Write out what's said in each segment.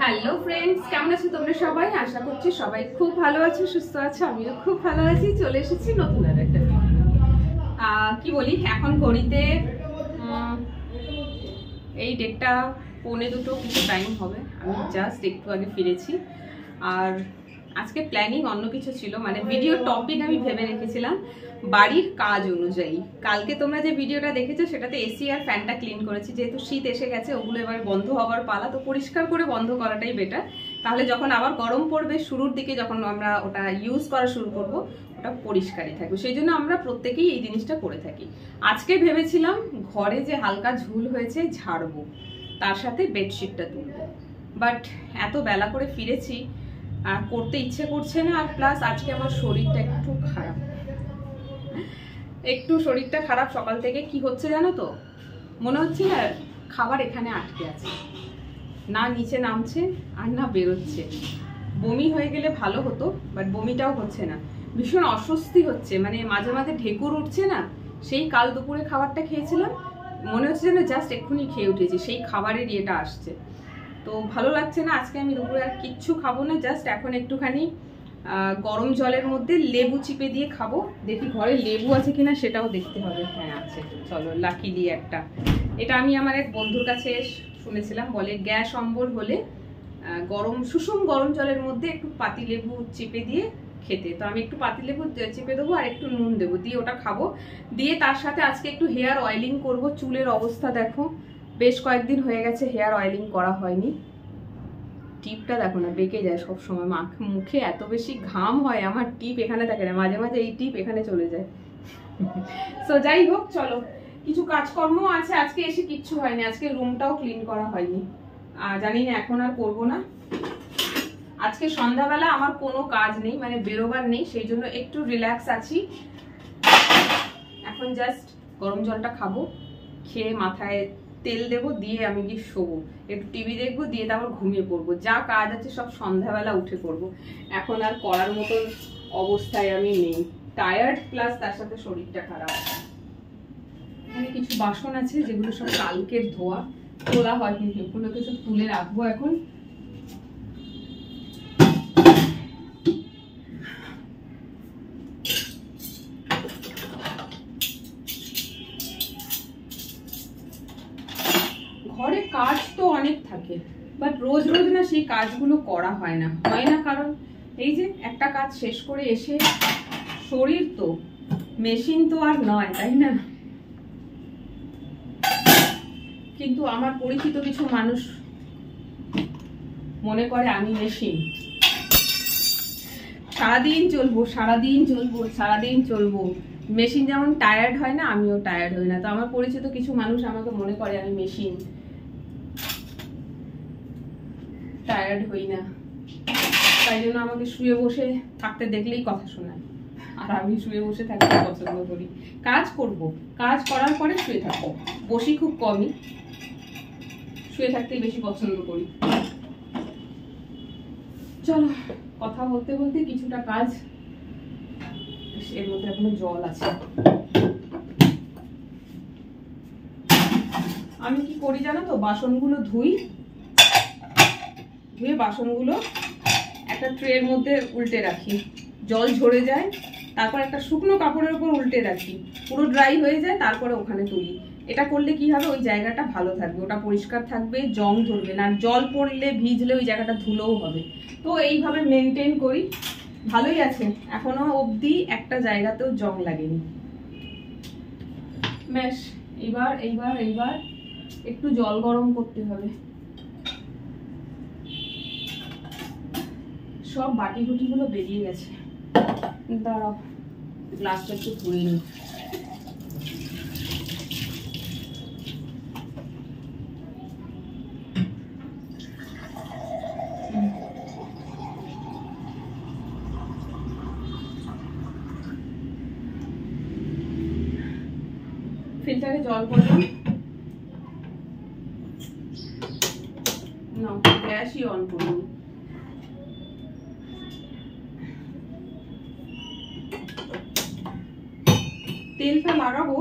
Hello friends, কেমন আছো তোমরা সবাই? আশা করছি সবাই খুব ভালো আছো, সুস্থ আছো। আমিও খুব ভালো আছি। চলে এসেছি নতুন আর একটা কি বলি, এখন ঘড়িতে এই 1:30 কিছু টাইম হবে। আমি জাস্ট একটু আগে ফিরেছি। আর আজকে প্ল্যানিং অন্য কিছু ছিল, মানে ভিডিও টপিক আমি ভেবে রেখেছিলাম বাড়ির কাজ অনুযায়ী। কালকে তোমরা যে ভিডিওটা দেখেছো সেটাতে এসি আর ফ্যানটা ক্লিন করেছি, যেহেতু শীত এসে গেছে, ওগুলো এবার বন্ধ হওয়ার পালা। তো পরিষ্কার করে বন্ধ করাটাই বেটার, তাহলে যখন আবার গরম পড়বে শুরুর দিকে, যখন আমরা ওটা ইউজ করা শুরু করব, ওটা পরিষ্কারই থাকবে। সেই জন্য আমরা প্রত্যেকেই এই জিনিসটা করে থাকি। আজকে ভেবেছিলাম ঘরে যে হালকা ঝুল হয়েছে ঝাড়বো, তার সাথে বেডশিটটা তুলবো, বাট এত বেলা করে ফিরেছি, করতে ইচ্ছে করছে না। আর প্লাস আজকে আমার শরীরটা একটু খারাপ, শরীরটা খারাপ সকাল থেকে। কি হচ্ছে জানো তো, মনে হচ্ছে না খাবার এখানে আটকে আছে, না নিচে নামছে আর না বেরোচ্ছে। বমি হয়ে গেলে ভালো হতো, বাট বমিটাও হচ্ছে না। ভীষণ অস্বস্তি হচ্ছে, মানে মাঝে মাঝে ঢেকুর উঠছে না। সেই কাল দুপুরে খাবারটা খেয়েছিলাম, মনে হচ্ছে যেন জাস্ট এক্ষুনি খেয়ে উঠেছি, সেই খাবারের ইয়েটা আসছে। তো ভালো লাগছে না। আজকে আমি দুপুরে আর কিচ্ছু খাবো না, জাস্ট এখন একটুখানি গরম জলের মধ্যে লেবু চিপে দিয়ে খাবো। দেখি ঘরে লেবু আছে কিনা সেটাও দেখতে হবে। হ্যাঁ আছে, চলো লাকিলি একটা। এটা আমি আমার এক বন্ধুর কাছে শুনেছিলাম, বলে গ্যাস অম্বল হলে সুষুম গরম জলের মধ্যে একটু পাতি লেবু চিপে দিয়ে খেতে। তো আমি একটু পাতি লেবু চিপে দেবো আর একটু নুন দেবো, দিয়ে ওটা খাবো। দিয়ে তার সাথে আজকে একটু হেয়ার অয়েলিং করবো। চুলের অবস্থা দেখো, বেশ কয়েকদিন হয়ে গেছে হেয়ার অয়েলিং করা হয়নি। টিপটা দেখো না, বেঁকে যায় সবসময়। মুখে এত বেশি ঘাম হয়, আমার টিপ এখানে থাকে না, মাঝে মাঝে এই টিপ এখানে চলে যায়। সো যাই হোক, চলো কিছু কাজকর্ম আছে। আজকে এসে কিচ্ছু হয়নি, আজকে রুমটাও ক্লিন করা হয়নি। জানি না, এখন আর করবো না। আজকে সন্ধ্যাবেলা আমার কোনো কাজ নেই, মানে বেরোবার নেই, সেই জন্য একটু রিল্যাক্স আছি। এখন জাস্ট গরম জলটা খাবো, খেয়ে মাথায় তেল দেবো, দিয়ে আমি গিয়ে শোবো, একটু টিভি দেখবো, দিয়ে তারপর ঘুমিয়ে পড়বো। যা কাজ আছে সব সন্ধ্যাবেলা উঠে করবো। এখন আর করার মতন অবস্থায় আমি নেই, টায়ার্ড, প্লাস তার সাথে শরীরটা খারাপ। এখানে কিছু বাসন আছে যেগুলো সব কালকের ধোয়া, তোলা হয়নি, সেগুলোকে সব তুলে রাখবো এখন। ঘরে কাজ তো অনেক থাকে, বাট রোজ রোজ না সেই কাজগুলো করা হয় না। কারণ এই যে একটা কাজ শেষ করে এসে, শরীর তো মেশিন তো আর নয়, তাই না? কিন্তু আমার পরিচিত কিছু মানুষ মনে করে আমি মেশিন, সারাদিন চলবো সারাদিন চলবো সারাদিন চলবো। মেশিন যেমন টায়ার্ড হয় না, আমিও টায়ার্ড হই না। তো আমার পরিচিত কিছু মানুষ আমাকে মনে করে আমি মেশিন, টায়ার্ড হই না। তাই জন্য আমাকে শুয়ে বসে থাকতে দেখলেই কথা শোনায়, আর আমি শুয়ে বসে থাকতে পছন্দ করি। কাজ করব, কাজ করার পরে শুয়ে থাকবো। বসি খুব কমই, শুয়ে থাকতেই বেশি পছন্দ করি। চলো, কথা বলতে বলতে কিছুটা কাজ, এর মধ্যে এখনো জল আছে। আমি কি করি জানো তো, বাসনগুলো ধুয়ে বাসনগুলো একটা ট্রের মধ্যে উল্টে রাখি, জল ঝরে যায়, তারপর একটা শুকনো কাপড়ের উপর উল্টে রাখি, পুরো ড্রাই হয়ে যায়, তারপরে ওখানে তুলি। এটা করলে কি হবে, ওই জায়গাটা ভালো থাকবে, ওটা পরিষ্কার থাকবে, জং ধরবে না। জল পড়লে ভিজলে ওই জায়গাটা ধুলোও হবে। তো এইভাবে মেনটেন করি, ভালোই আছে। এখনো অবধি একটা জায়গাতেও জং লাগেনি। বেশ, এইবার একটু জল গরম করতে হবে। সব বাটি গুটি গুলো বেরিয়ে গেছে, দাঁড়াও গ্লাসটা একটু ধুয়ে নিই। ফিল্টারে জল করলাম না, গ্যাসই অন করুন। তেলটা লাগাবো,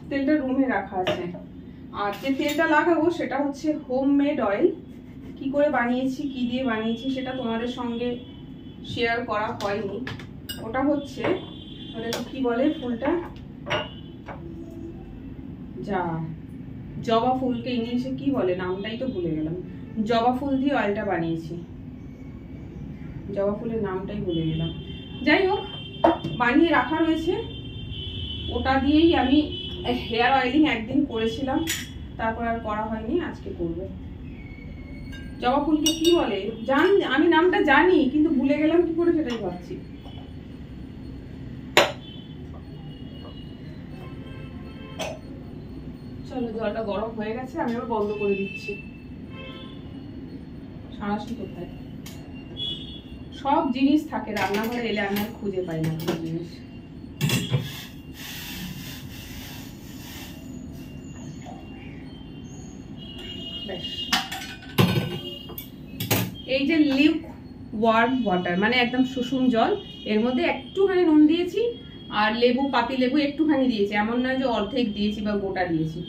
তেলটা রুমে রাখা আছে। আর যে তেলটা লাগাবো সেটা হচ্ছে হোমমেড অয়েল, কি করে বানিয়েছি, কি দিয়ে বানিয়েছি সেটা তোমাদের সঙ্গে শেয়ার করা হয়নি। ওটা হচ্ছে মানে কি বলে ফুলটা, যা জবা ফুলকে ইংলিশে কি বলে নামটাই তো ভুলে গেলাম। জবা ফুল দিয়ে অয়েলটা বানিয়েছি, জবা ফুলের নামটাই ভুলে গেলাম। যাই হোক, বানিয়ে রাখা রয়েছে। ওটা দিয়েই আমি হেয়ার অয়েলিং একদিন করেছিলাম, তারপর আর করা হয়নি, আজকে করব। জবা ফুলকে কি বলে আমি নামটা জানি, কিন্তু ভুলে গেলাম কি করে সেটাই ভাবছি। চলো, জলটা গরম হয়ে গেছে, আমি আবার বন্ধ করে দিচ্ছি। সারাশি কোথায়? সব জিনিস থাকে রান্নাঘরে এলে, আমি আর খুঁজে পাই না কোনো জিনিস। বেশ, এই যে লিক ওয়ার্ম ওয়াটার মানে একদম সুষুম জল, এর মধ্যে একটুখানি নুন দিয়েছি আর লেবু, পাতি লেবু একটুখানি দিয়েছি, এমন নয় যে অর্ধেক দিয়েছি বা গোটা দিয়েছি।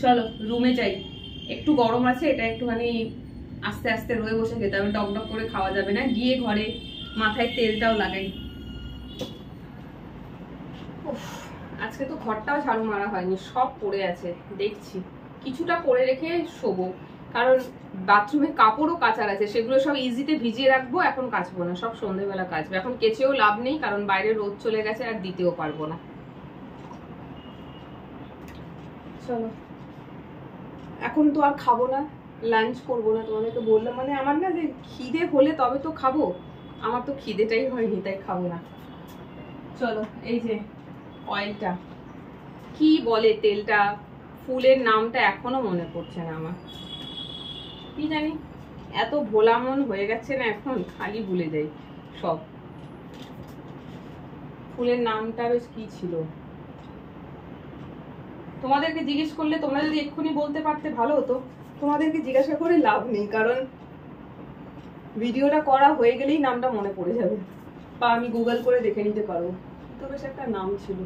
চলো রুমে যাই, একটু গরম আছে, এটা একটুখানি আস্তে আস্তে রয়ে বসে খেতে হবে, টক টক করে খাওয়া যাবে না। গিয়ে ঘরে মাথায় তেলটাও লাগাই। আজকে তো ঘরটাও ঝাড়ু মারা হয়নি, সব পড়ে আছে দেখছি। কিছুটা করে রেখে শোবো, কারণ বাথরুমে কাপড়ও কাচার আছে, সেগুলো সব ইজিতে ভিজিয়ে রাখবো, এখন কাচবো না, সব সন্ধ্যেবেলা কাচবো। এখন কেচেও লাভ নেই, কারণ বাইরে রোদ চলে গেছে আর দিতেও পারবো না। চলো, এখন তো আর খাবো না, লাঞ্চ করবো না, তোমাদেরকে বললাম। মানে আমার না যে খিদে হলে তবে তো খাবো, আমার তো খিদেটাই হয়নি, তাই খাবো না। চলো, এই যে অয়েলটা কি বলে, তেলটা ফুলের নামটা এখনো মনে পড়ছে না আমার, কি জানি এত ভোলা মন হয়ে গেছে না এখন, খালি ভুলে যাই সব। ফুলের নামটা বেশ কি ছিল, তোমাদেরকে জিজ্ঞেস করলে তোমরা যদি এক্ষুনি বলতে পারতে ভালো হতো। তোমাদেরকে জিজ্ঞাসা করে লাভ নেই, কারণ ভিডিওটা করা হয়ে গেলেই নামটা মনে পড়ে যাবে, বা আমি গুগল করে দেখে নিতে পারবো। তো বেশ একটা নাম ছিল।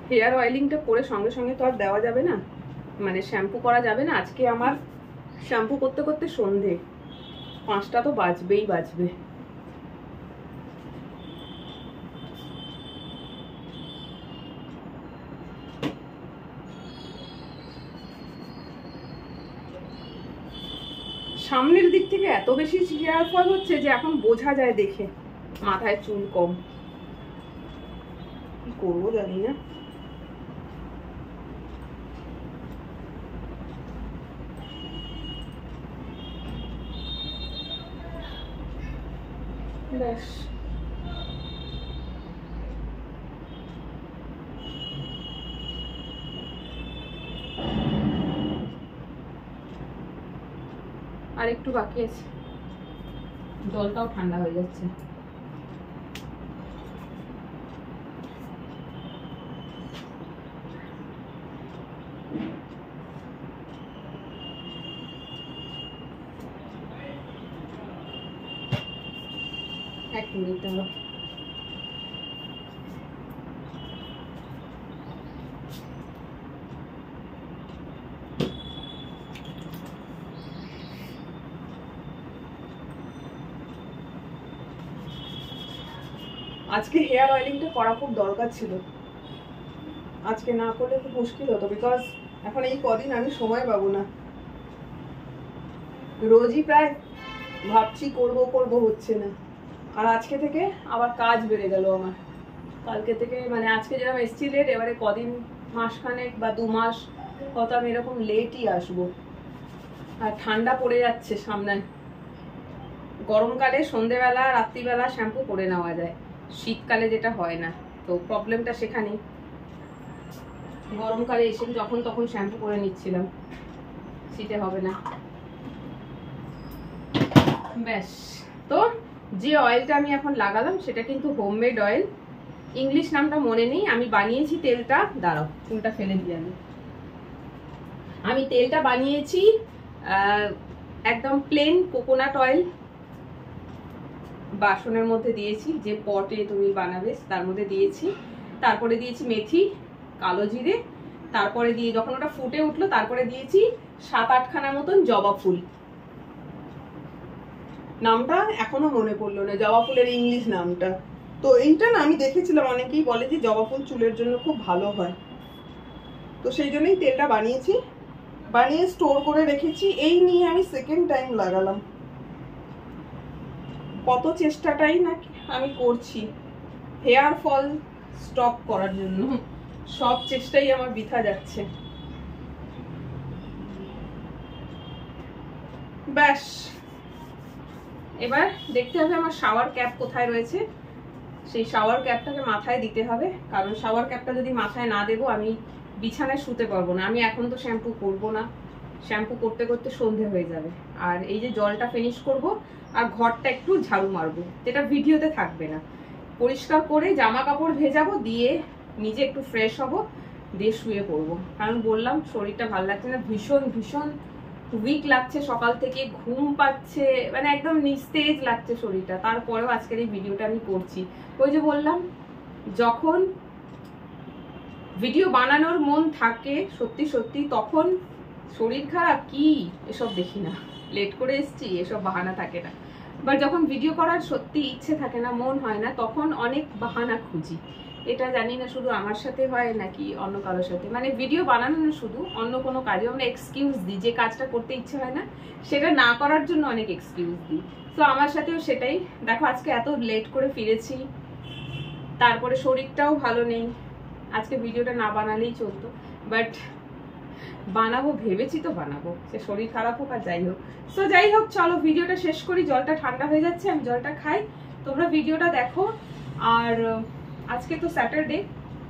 হেয়ার অয়েলিংটা করে সঙ্গে সঙ্গে তো আর দেওয়া যাবে না, মানে শ্যাম্পু করা যাবে না। আজকে আমার শ্যাম্পু করতে করতে সন্ধে 5টা তো বাজবেই বাজবে। সামনের দিক থেকে এত বেশি হেয়ার ফল হচ্ছে যে এখন বোঝা যায় দেখে, মাথায় চুল কম। কি করবো জানি না। ব্যাস, আর একটু বাকি আছে, জলটাও ঠান্ডা হয়ে যাচ্ছে। এক মিনিট দাঁড়াও। আজকে হেয়ার অয়েলিংটা করা খুব দরকার ছিল, আজকে না করলে খুব মুশকিল হতো, বিকজ এখন এই কদিন আমি সময় পাবো না। রোজই প্রায় ভাবছি করব করব, হচ্ছে না। আর আজকে থেকে আবার কাজ বেড়ে গেল আমার। কালকে থেকে মানে আজকে যেরকম এসছি লেট, এবারে কদিন মাসখানেক বা 2 মাস হয়তো আমি এরকম লেটই আসবো। আর ঠান্ডা পড়ে যাচ্ছে সামনে, গরমকালে সন্ধেবেলা রাত্রিবেলা শ্যাম্পু করে নেওয়া যায়, শীতকালে যেটা হয় না। তো প্রবলেমটা সেখানেই, গরমকালে এসে যখন তখন শ্যাম্পু করে নিচ্ছিলাম, শীতে হবে না। ব্যাস, তো যে অয়েলটা আমি এখন লাগালাম সেটা কিন্তু হোমমেড অয়েল, ইংলিশ নামটা মনে নেই, আমি বানিয়েছি তেলটা। দাঁড়াও, চুলটা ফেলে দিই আমি। আমি তেলটা বানিয়েছি একদম প্লেন কোকোনাট অয়েল বাসনের মধ্যে দিয়েছি, যে পটে তুমি বানাবে তার মধ্যে দিয়েছি। তারপরে দিয়েছি মেথি, কালো জিরে, তারপরে দিয়ে যখন ওটা ফুটে উঠলো তারপরে দিয়েছি 7-8খানা মতন জবা ফুল। নামটা এখনো মনে পড়লো না, জবা ফুলের ইংলিশ নামটা। তো এইটা না আমি দেখেছিলাম অনেকেই বলে যে জবা ফুল চুলের জন্য খুব ভালো হয়, তো সেই জন্যই তেলটা বানিয়েছি, বানিয়ে স্টোর করে রেখেছি। এই নিয়ে আমি সেকেন্ড টাইম লাগালাম। কত চেষ্টাটাই না আমি করছি হেয়ার ফল স্টপ করার জন্য, সব চেষ্টাই আমার বৃথা যাচ্ছে। ব্যাস, এবার দেখতে হবে আমার শাওয়ার ক্যাপ কোথায় রয়েছে। সেই শাওয়ার ক্যাপটাকে মাথায় দিতে হবে, কারণ শাওয়ার ক্যাপটা যদি মাথায় না দেবো আমি বিছানায় শুতে পারবো না। আমি এখন তো শ্যাম্পু করবো না, শ্যাম্পু করতে করতে সন্ধে হয়ে যাবে। আর এই যে জলটা ফিনিশ করব আর ঘরটা একটু ঝাড়ু মারবো, যেটা ভিডিওতে থাকবে না। পরিষ্কার করে জামা কাপড় ভেজাবো, দিয়ে নিজে একটু ফ্রেশ হব, দিয়ে শুয়ে পড়বো। কারণ বললাম শরীরটা ভালো লাগছে না, ভীষণ ভীষণ উইক লাগছে, সকাল থেকে ঘুম পাচ্ছে, মানে একদম নিস্তেজ লাগছে শরীরটা। তারপরেও আজকের এই ভিডিওটা আমি করছি। ওই যে বললাম, যখন ভিডিও বানানোর মন থাকে সত্যি সত্যি, তখন শরীর খারাপ কি এসব দেখি না, লেট করে এসছি এসব বাহানা থাকে না। বাট যখন ভিডিও করার সত্যি ইচ্ছে থাকে না, মন হয় না, তখন অনেক বাহানা খুঁজি। এটা জানি না শুধু আমার সাথে হয় নাকি অন্য কারোর সাথে, মানে ভিডিও বানানো না, শুধু অন্য কোনো কাজে আমরা এক্সকিউজ দিই। যে কাজটা করতে ইচ্ছে হয় না সেটা না করার জন্য অনেক এক্সকিউজ দিই। তো আমার সাথেও সেটাই। দেখো আজকে এত লেট করে ফিরেছি, তারপরে শরীরটাও ভালো নেই, আজকে ভিডিওটা না বানালেই চলতো, বাট বানাবো ভেবেছি তো বানাবো, সে শরীর খারাপ হোক আর যাই হোক। সো যাই হোক, চলো ভিডিওটা শেষ করি। জলটা ঠান্ডা হয়ে যাচ্ছে, আমি জলটা খাই, তোমরা ভিডিওটা দেখো। আর আজকে তো স্যাটারডে,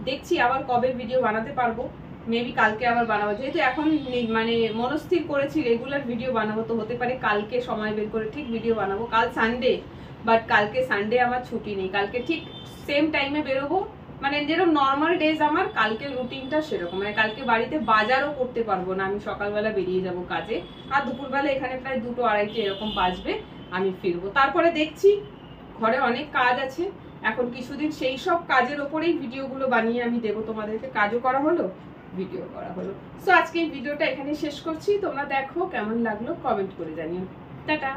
দেখছি আবার কবে ভিডিও বানাতে পারবো। মেবি কালকে আবার বানাবো, যেহেতু এখন মানে মনস্থির করেছি রেগুলার ভিডিও বানাবো, তো হতে পারে কালকে সময় বের করে ঠিক ভিডিও বানাবো। কাল সানডে, বাট কালকে সানডে আমার ছুটি নেই, কালকে ঠিক সেম টাইমে বেরোবো। মানে যেরকম নর্মাল ডেজ আমার, কালকে রুটিনটা সেরকম। মানে কালকে বাড়িতে বাজারও করতে পারবো না, আমি সকালবেলা বেরিয়ে যাব কাজে, আর দুপুরবেলা এখানে প্রায় 2-2:30 এরকম বাজবে আমি ফিরবো। তারপরে দেখছি ঘরে অনেক কাজ আছে এখন কিছুদিন, সেই সব কাজের ওপরেই ভিডিওগুলো বানিয়ে আমি দেবো তোমাদেরকে। কাজও করা হলো, ভিডিও করা হলো। সো আজকে এই ভিডিওটা এখানে শেষ করছি। তোমরা দেখো কেমন লাগলো, কমেন্ট করে জানিও। টাটা।